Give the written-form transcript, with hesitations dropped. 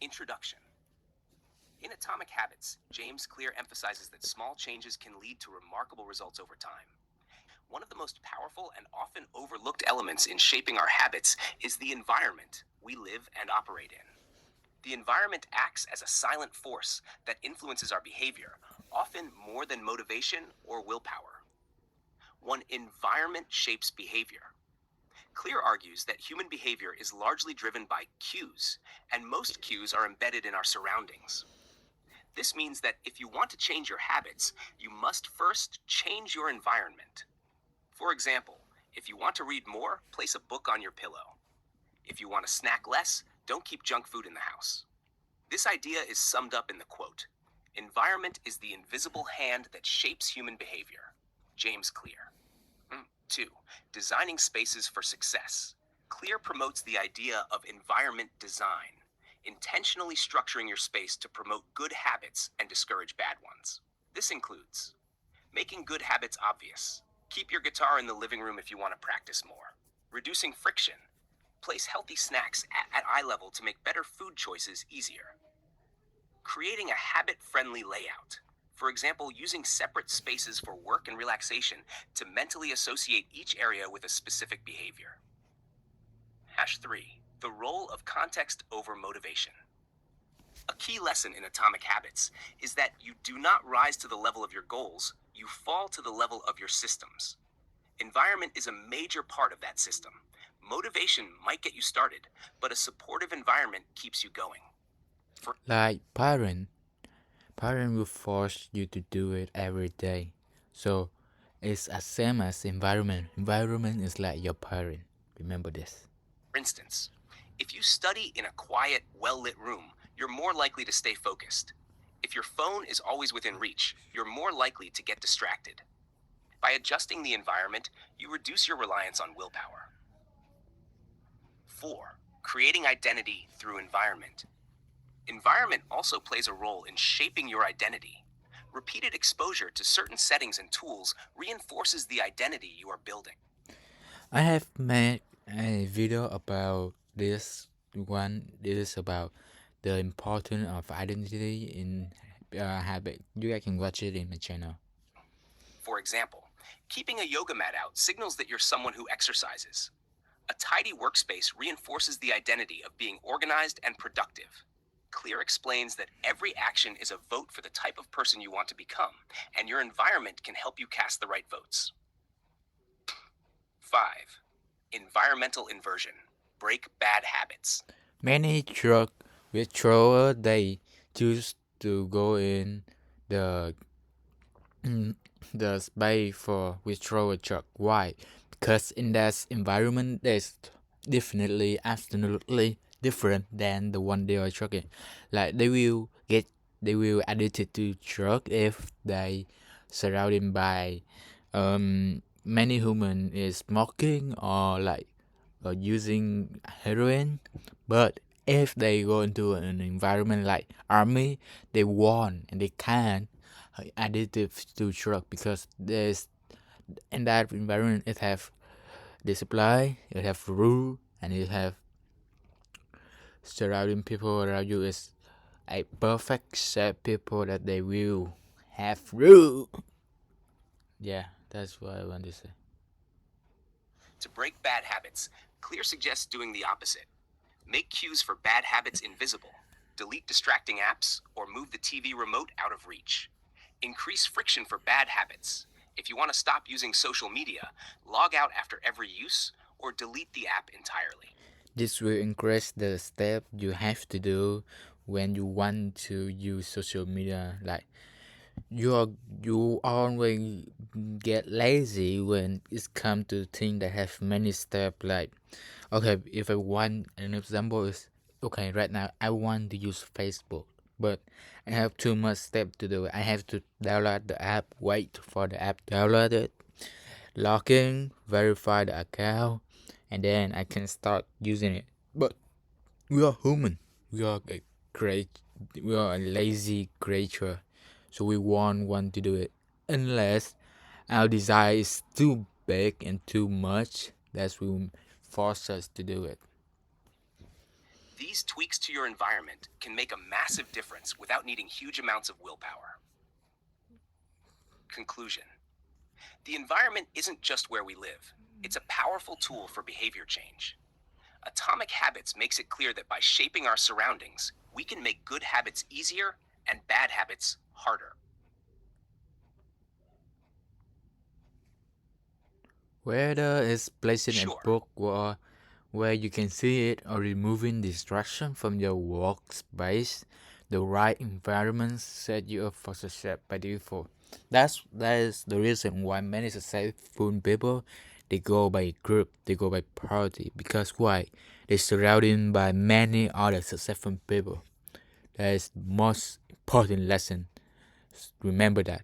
Introduction. In Atomic Habits, James Clear emphasizes that small changes can lead to remarkable results over time. One of the most powerful and often overlooked elements in shaping our habits is the environment we live and operate in. The environment acts as a silent force that influences our behavior, often more than motivation or willpower. One environment shapes behavior. Clear argues that human behavior is largely driven by cues, and most cues are embedded in our surroundings. This means that if you want to change your habits, you must first change your environment. For example, if you want to read more, place a book on your pillow. If you want to snack less, don't keep junk food in the house. This idea is summed up in the quote, "Environment is the invisible hand that shapes human behavior." James Clear. 2. Designing spaces for success. Clear promotes the idea of environment design, intentionally structuring your space to promote good habits and discourage bad ones. This includes making good habits obvious. Keep your guitar in the living room if you want to practice more. Reducing friction. Place healthy snacks at eye level to make better food choices easier. Creating a habit-friendly layout. For example, using separate spaces for work and relaxation to mentally associate each area with a specific behavior. 3. The role of context over motivation. A key lesson in Atomic Habits is that you do not rise to the level of your goals, you fall to the level of your systems. Environment is a major part of that system. Motivation might get you started, but a supportive environment keeps you going. Like parent will force you to do it every day. So it's the same as environment. Environment is like your parent. Remember this. For instance, if you study in a quiet, well-lit room, you're more likely to stay focused. If your phone is always within reach, you're more likely to get distracted. By adjusting the environment, you reduce your reliance on willpower. 4. Creating identity through environment. Environment also plays a role in shaping your identity. Repeated exposure to certain settings and tools reinforces the identity you are building. I have made a video about this one. This is about the importance of identity in habit. You guys can watch it in my channel. For example, keeping a yoga mat out signals that you're someone who exercises. A tidy workspace reinforces the identity of being organized and productive. Clear explains that every action is a vote for the type of person you want to become, and your environment can help you cast the right votes. 5. Environmental inversion. Break bad habits. Many truck withdrawers they choose to go in the the space for withdrawal truck. Why? Because in that environment there's definitely absolutely different than the one they are trucking. Like they will addicted to truck if they surrounded by many human is smoking or like using heroin, but if they go into an environment like army, they want and they can addictive to drug because there's in that environment it have discipline, it have rule, and it have surrounding people around you is a perfect set people that they will have rule. Yeah, that's what I want to say. To break bad habits, Clear suggests doing the opposite. Make cues for bad habits invisible. Delete distracting apps or move the TV remote out of reach. Increase friction for bad habits. If you want to stop using social media, log out after every use or delete the app entirely. This will increase the step you have to do when you want to use social media. Like you always get lazy when it's come to things that have many steps. Like okay, if I want an example is okay, right now I want to use Facebook, but I have too much step to do. I have to download the app, wait for the app downloaded, log in, verify the account, and then I can start using it. But we are human. We are a great. We are a lazy creature, so we won't want to do it unless our desire is too big and too much. That will force us to do it. These tweaks to your environment can make a massive difference without needing huge amounts of willpower. Conclusion: the environment isn't just where we live, it's a powerful tool for behavior change. Atomic Habits makes it clear that by shaping our surroundings, we can make good habits easier and bad habits harder. Whether it's placing a Sure, book where you can see it or removing distraction from your workspace, the right environment set you up for success by default. That is the reason why many successful people they go by group, they go by party. Because why? They're surrounded by many other successful people. That is most important lesson. Remember that.